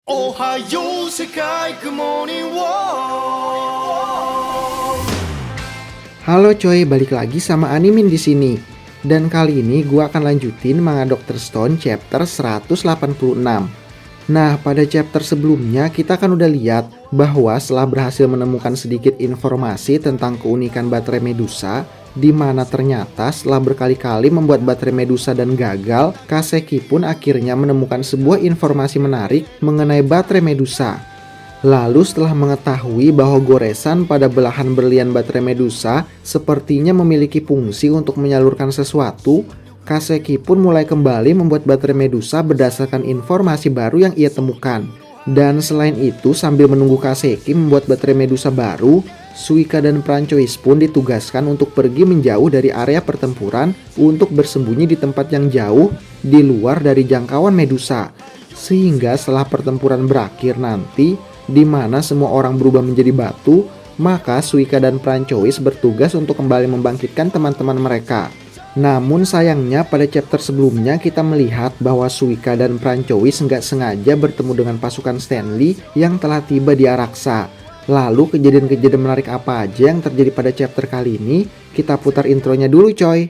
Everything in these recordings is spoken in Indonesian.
Ohayo Sekai Good Morning World. Halo coy, balik lagi sama Animin di sini. Dan kali ini gua akan lanjutin manga Dr. Stone chapter 186. Nah, pada chapter sebelumnya kita kan udah lihat bahwa setelah berhasil menemukan sedikit informasi tentang keunikan baterai Medusa, di mana ternyata setelah berkali-kali membuat baterai Medusa dan gagal, Kaseki pun akhirnya menemukan sebuah informasi menarik mengenai baterai Medusa. Lalu setelah mengetahui bahwa goresan pada belahan berlian baterai Medusa sepertinya memiliki fungsi untuk menyalurkan sesuatu, Kaseki pun mulai kembali membuat baterai Medusa berdasarkan informasi baru yang ia temukan. Dan selain itu, sambil menunggu Kaseki membuat baterai Medusa baru, Suika dan Francois pun ditugaskan untuk pergi menjauh dari area pertempuran untuk bersembunyi di tempat yang jauh di luar dari jangkauan Medusa. Sehingga setelah pertempuran berakhir nanti, di mana semua orang berubah menjadi batu, maka Suika dan Francois bertugas untuk kembali membangkitkan teman-teman mereka. Namun sayangnya pada chapter sebelumnya kita melihat bahwa Suika dan Francois nggak sengaja bertemu dengan pasukan Stanley yang telah tiba di Araksa. Lalu kejadian-kejadian menarik apa aja yang terjadi pada chapter kali ini? Kita putar intronya dulu coy.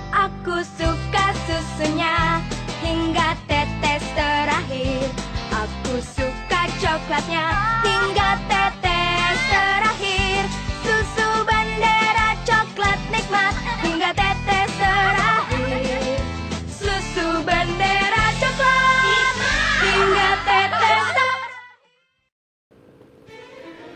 Aku suka susunya hingga tetes terakhir. Aku suka coklatnya hingga tetes terakhir. Susu bendera coklat nikmat hingga tetes terakhir. Susu bendera coklat hingga tetes terakhir.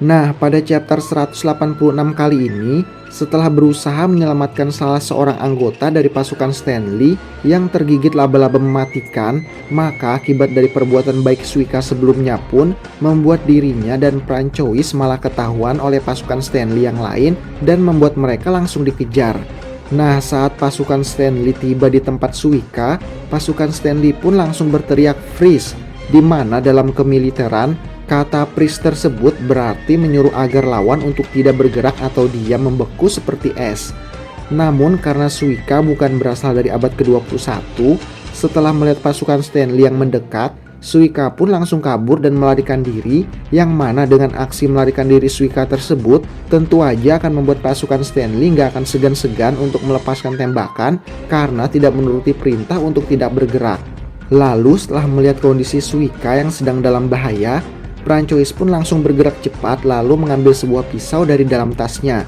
Nah, pada chapter 186 kali ini, setelah berusaha menyelamatkan salah seorang anggota dari pasukan Stanley yang tergigit laba-laba mematikan, maka akibat dari perbuatan baik Suika sebelumnya pun membuat dirinya dan Francois malah ketahuan oleh pasukan Stanley yang lain dan membuat mereka langsung dikejar. Nah, saat pasukan Stanley tiba di tempat Suika, pasukan Stanley pun langsung berteriak freeze, di mana dalam kemiliteran kata freeze tersebut berarti menyuruh agar lawan untuk tidak bergerak atau diam membeku seperti es. Namun karena Suika bukan berasal dari abad ke-21, setelah melihat pasukan Stanley yang mendekat, Suika pun langsung kabur dan melarikan diri, yang mana dengan aksi melarikan diri Suika tersebut tentu aja akan membuat pasukan Stanley nggak akan segan-segan untuk melepaskan tembakan karena tidak menuruti perintah untuk tidak bergerak. Lalu setelah melihat kondisi Suika yang sedang dalam bahaya, Francois pun langsung bergerak cepat lalu mengambil sebuah pisau dari dalam tasnya.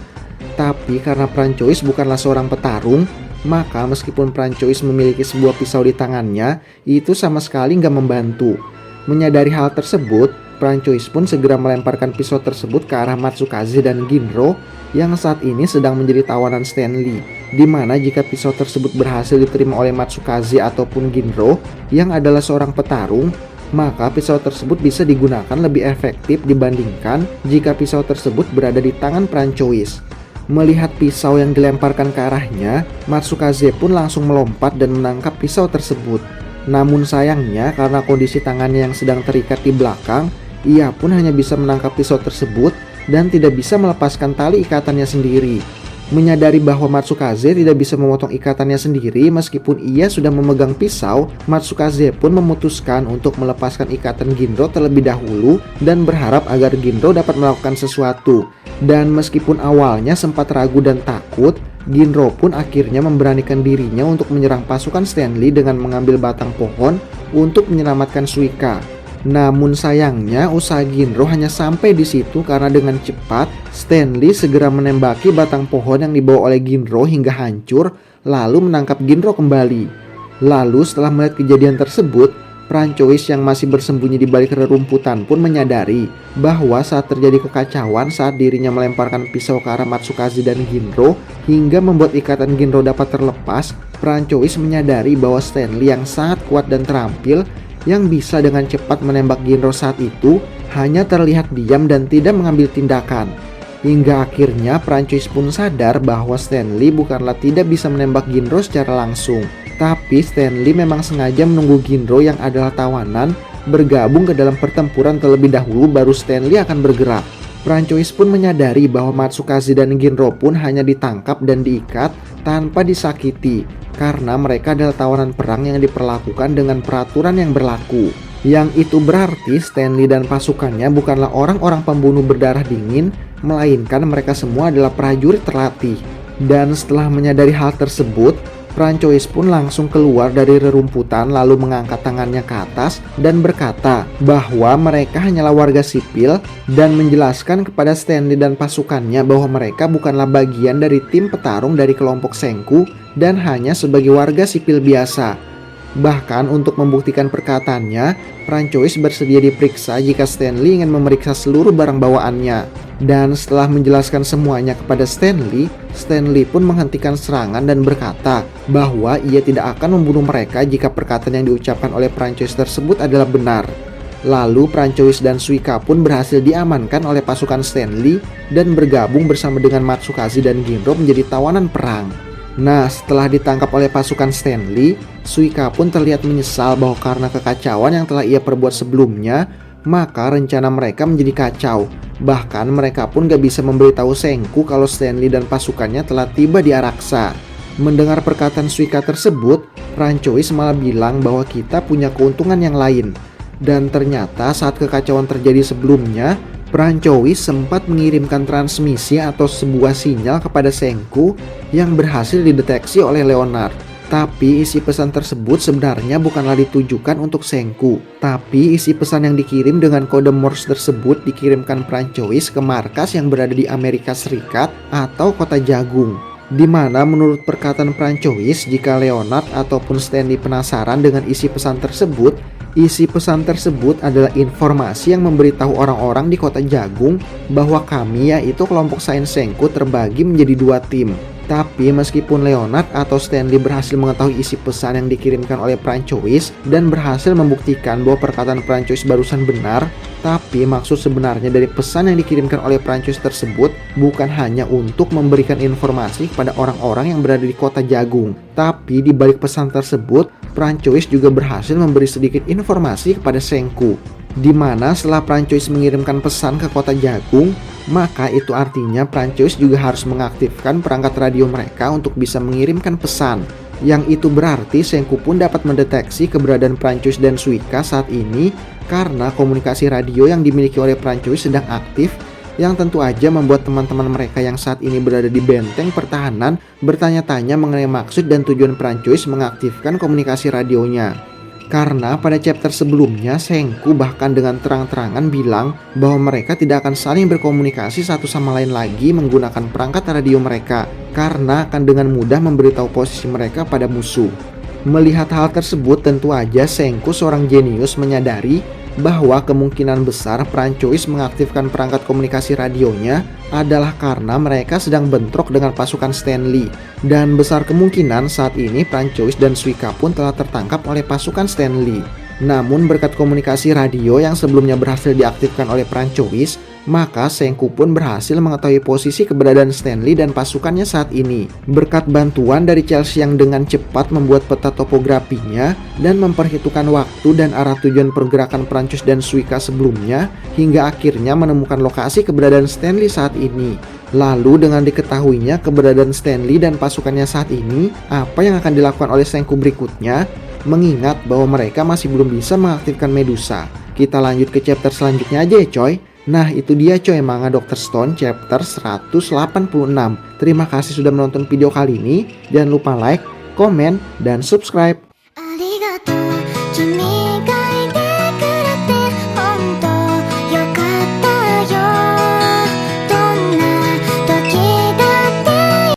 Tapi karena Francois bukanlah seorang petarung, maka meskipun Francois memiliki sebuah pisau di tangannya, itu sama sekali nggak membantu. Menyadari hal tersebut, Francois pun segera melemparkan pisau tersebut ke arah Matsukaze dan Ginro yang saat ini sedang menjadi tawanan Stanley. Dimana jika pisau tersebut berhasil diterima oleh Matsukaze ataupun Ginro yang adalah seorang petarung, maka pisau tersebut bisa digunakan lebih efektif dibandingkan jika pisau tersebut berada di tangan Francois. Melihat pisau yang dilemparkan ke arahnya, Matsukaze pun langsung melompat dan menangkap pisau tersebut. Namun sayangnya karena kondisi tangannya yang sedang terikat di belakang, ia pun hanya bisa menangkap pisau tersebut dan tidak bisa melepaskan tali ikatannya sendiri. Menyadari bahwa Matsukaze tidak bisa memotong ikatannya sendiri meskipun ia sudah memegang pisau, Matsukaze pun memutuskan untuk melepaskan ikatan Ginro terlebih dahulu dan berharap agar Ginro dapat melakukan sesuatu. Dan meskipun awalnya sempat ragu dan takut, Ginro pun akhirnya memberanikan dirinya untuk menyerang pasukan Stanley dengan mengambil batang pohon untuk menyelamatkan Suika. Namun sayangnya usaha Ginro hanya sampai di situ karena dengan cepat Stanley segera menembaki batang pohon yang dibawa oleh Ginro hingga hancur lalu menangkap Ginro kembali. Lalu setelah melihat kejadian tersebut, Francois yang masih bersembunyi di balik rerumputan pun menyadari bahwa saat terjadi kekacauan saat dirinya melemparkan pisau ke arah Matsukaze dan Ginro hingga membuat ikatan Ginro dapat terlepas, Francois menyadari bahwa Stanley yang sangat kuat dan terampil yang bisa dengan cepat menembak Ginro saat itu hanya terlihat diam dan tidak mengambil tindakan. Hingga akhirnya Francois pun sadar bahwa Stanley bukanlah tidak bisa menembak Ginro secara langsung, tapi Stanley memang sengaja menunggu Ginro yang adalah tawanan bergabung ke dalam pertempuran terlebih dahulu baru Stanley akan bergerak. Prancois pun menyadari bahwa Matsukaze dan Ginro pun hanya ditangkap dan diikat tanpa disakiti karena mereka adalah tawanan perang yang diperlakukan dengan peraturan yang berlaku. Yang itu berarti Stanley dan pasukannya bukanlah orang-orang pembunuh berdarah dingin, melainkan mereka semua adalah prajurit terlatih. Dan setelah menyadari hal tersebut, Prancois pun langsung keluar dari rerumputan lalu mengangkat tangannya ke atas dan berkata bahwa mereka hanyalah warga sipil dan menjelaskan kepada Stanley dan pasukannya bahwa mereka bukanlah bagian dari tim petarung dari kelompok Senku dan hanya sebagai warga sipil biasa. Bahkan untuk membuktikan perkataannya, Prancois bersedia diperiksa jika Stanley ingin memeriksa seluruh barang bawaannya. Dan setelah menjelaskan semuanya kepada Stanley, Stanley pun menghentikan serangan dan berkata bahwa ia tidak akan membunuh mereka jika perkataan yang diucapkan oleh Prancois tersebut adalah benar. Lalu Prancois dan Suika pun berhasil diamankan oleh pasukan Stanley dan bergabung bersama dengan Matsukaze dan Ginro menjadi tawanan perang. Nah, setelah ditangkap oleh pasukan Stanley, Suika pun terlihat menyesal bahwa karena kekacauan yang telah ia perbuat sebelumnya, maka rencana mereka menjadi kacau. Bahkan mereka pun gak bisa memberitahu Senku kalau Stanley dan pasukannya telah tiba di Araksa. Mendengar perkataan Suika tersebut, Prancois malah bilang bahwa kita punya keuntungan yang lain. Dan ternyata saat kekacauan terjadi sebelumnya, Prancois sempat mengirimkan transmisi atau sebuah sinyal kepada Senku yang berhasil dideteksi oleh Leonard. Tapi isi pesan tersebut sebenarnya bukanlah ditujukan untuk Senku. Tapi isi pesan yang dikirim dengan kode Morse tersebut dikirimkan Prancois ke markas yang berada di Amerika Serikat atau Kota Jagung. Di mana menurut perkataan Prancois, jika Leonard ataupun Stanley penasaran dengan isi pesan tersebut, isi pesan tersebut adalah informasi yang memberitahu orang-orang di Kota Jagung bahwa kami, yaitu kelompok Sains Senku, terbagi menjadi 2 tim. Tapi meskipun Leonard atau Stanley berhasil mengetahui isi pesan yang dikirimkan oleh Prancois dan berhasil membuktikan bahwa perkataan Prancois barusan benar, tapi maksud sebenarnya dari pesan yang dikirimkan oleh Prancois tersebut bukan hanya untuk memberikan informasi kepada orang-orang yang berada di Kota Jagung. Tapi di balik pesan tersebut, Prancois juga berhasil memberi sedikit informasi kepada Senku. Di mana setelah Prancois mengirimkan pesan ke Kota Jagung, maka itu artinya Prancois juga harus mengaktifkan perangkat radio mereka untuk bisa mengirimkan pesan. Yang itu berarti Senku pun dapat mendeteksi keberadaan Prancois dan Suika saat ini karena komunikasi radio yang dimiliki oleh Prancois sedang aktif, yang tentu aja membuat teman-teman mereka yang saat ini berada di benteng pertahanan bertanya-tanya mengenai maksud dan tujuan Prancois mengaktifkan komunikasi radionya. Karena pada chapter sebelumnya Senku bahkan dengan terang-terangan bilang bahwa mereka tidak akan saling berkomunikasi satu sama lain lagi menggunakan perangkat radio mereka karena akan dengan mudah memberitahu posisi mereka pada musuh. Melihat hal tersebut, tentu aja Senku seorang jenius menyadari bahwa kemungkinan besar Prancois mengaktifkan perangkat komunikasi radionya adalah karena mereka sedang bentrok dengan pasukan Stanley. Dan besar kemungkinan saat ini Prancois dan Suika pun telah tertangkap oleh pasukan Stanley. Namun berkat komunikasi radio yang sebelumnya berhasil diaktifkan oleh Prancois, maka Senku pun berhasil mengetahui posisi keberadaan Stanley dan pasukannya saat ini. Berkat bantuan dari Chelsea yang dengan cepat membuat peta topografinya dan memperhitungkan waktu dan arah tujuan pergerakan Prancois dan Suika sebelumnya, hingga akhirnya menemukan lokasi keberadaan Stanley saat ini. Lalu dengan diketahuinya keberadaan Stanley dan pasukannya saat ini, apa yang akan dilakukan oleh Senku berikutnya? Mengingat bahwa mereka masih belum bisa mengaktifkan Medusa. Kita lanjut ke chapter selanjutnya aja ya coy. Nah itu dia coy manga Dr. Stone chapter 186. Terima kasih sudah menonton video kali ini. Jangan lupa like, komen, dan subscribe. ありがとう